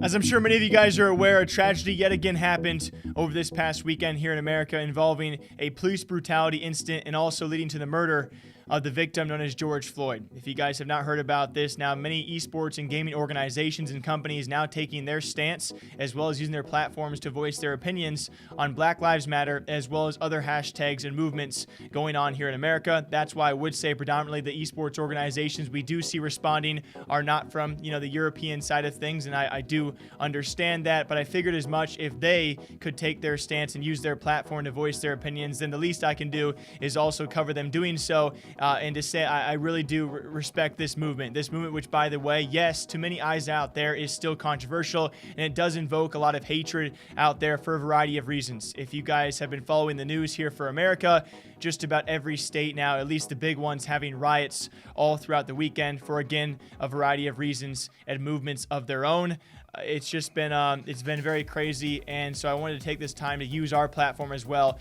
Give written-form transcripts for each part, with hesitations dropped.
As I'm sure many of you guys are aware, a tragedy yet again happened over this past weekend here in America involving a police brutality incident and also leading to the murder of the victim known as George Floyd. If you guys have not heard about this, now many esports and gaming organizations and companies now taking their stance as well as using their platforms to voice their opinions on Black Lives Matter as well as other hashtags and movements going on here in America. That's why I would say predominantly the esports organizations we do see responding are not from, the European side of things, and I do understand that, but I figured as much. If they could take their stance and use their platform to voice their opinions, then the least I can do is also cover them doing so. And to say I really do respect this movement, which, by the way, yes, to many eyes out there is still controversial, and it does invoke a lot of hatred out there for a variety of reasons. If you guys have been following the news here for America, just about every state now, at least the big ones, having riots all throughout the weekend for, again, a variety of reasons and movements of their own. It's just been it's been very crazy, and so I wanted to take this time to use our platform as well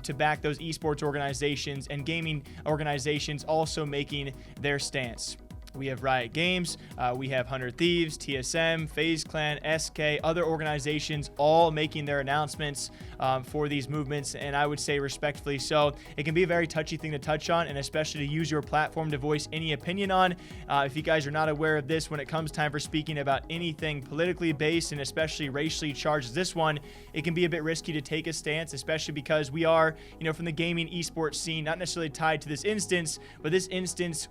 to back those esports organizations and gaming organizations also making their stance. We have Riot Games, we have 100 Thieves, TSM, FaZe Clan, SK, other organizations all making their announcements for these movements, and I would say respectfully so. It can be a very touchy thing to touch on, and especially to use your platform to voice any opinion on. If you guys are not aware of this, when it comes time for speaking about anything politically based and especially racially charged as this one, it can be a bit risky to take a stance, especially because we are, from the gaming esports scene, not necessarily tied to this instance, but this instance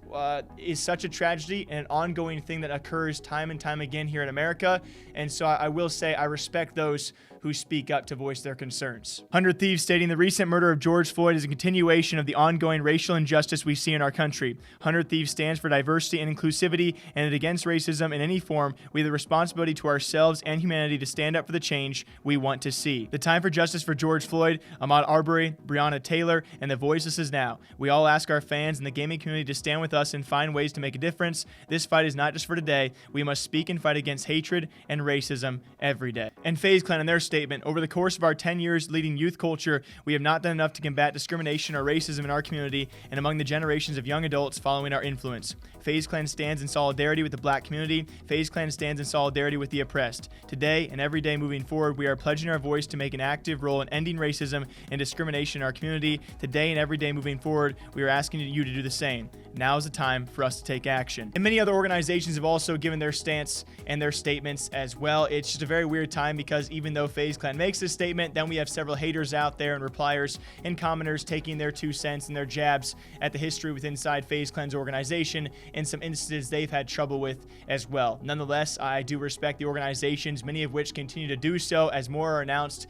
is such a tragedy and an ongoing thing that occurs time and time again here in America. And so I will say I respect those who speak up to voice their concerns. 100 Thieves stating the recent murder of George Floyd is a continuation of the ongoing racial injustice we see in our country. 100 Thieves stands for diversity and inclusivity, and against racism in any form. We have the responsibility to ourselves and humanity to stand up for the change we want to see. The time for justice for George Floyd, Ahmaud Arbery, Breonna Taylor, and the voiceless is now. We all ask our fans and the gaming community to stand with us and find ways to make a difference. This fight is not just for today. We must speak and fight against hatred and racism every day. And FaZe Clan in their statement, over the course of our 10 years leading youth culture, we have not done enough to combat discrimination or racism in our community and among the generations of young adults following our influence. FaZe Clan stands in solidarity with the black community. FaZe Clan stands in solidarity with the oppressed. Today and every day moving forward, we are pledging our voice to make an active role in ending racism and discrimination in our community. Today and every day moving forward, we are asking you to do the same. Now is the time for us to take action. And many other organizations have also given their stance and their statements as well. It's just a very weird time because even though FaZe Clan makes this statement, then we have several haters out there and repliers and commenters taking their 2 cents and their jabs at the history within inside FaZe Clan's organization and some instances they've had trouble with as well. Nonetheless, I do respect the organizations, many of which continue to do so as more are announced,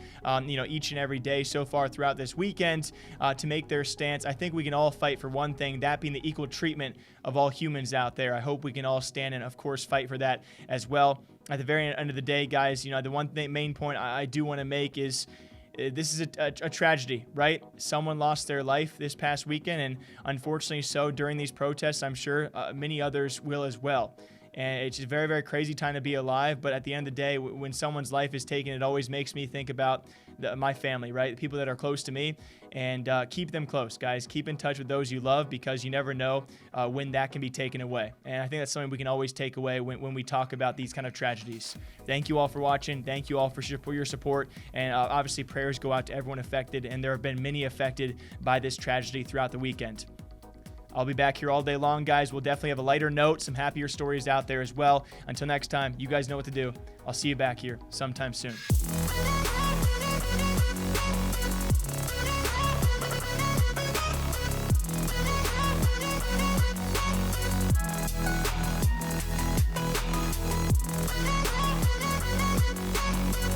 each and every day so far throughout this weekend to make their stance. I think we can all fight for one thing, that being the equal treatment of all humans out there. I hope we can all stand and, of course, fight for that as well. At the very end of the day, guys, the one main point I do want to make is this is a tragedy, right? Someone lost their life this past weekend, and unfortunately so during these protests, I'm sure many others will as well. And it's a very, very crazy time to be alive. But at the end of the day, when someone's life is taken, it always makes me think about my family, right? The people that are close to me, and keep them close, guys. Keep in touch with those you love because you never know when that can be taken away. And I think that's something we can always take away when we talk about these kind of tragedies. Thank you all for watching. Thank you all for your support. And obviously prayers go out to everyone affected. And there have been many affected by this tragedy throughout the weekend. I'll be back here all day long, guys. We'll definitely have a lighter note, some happier stories out there as well. Until next time, you guys know what to do. I'll see you back here sometime soon.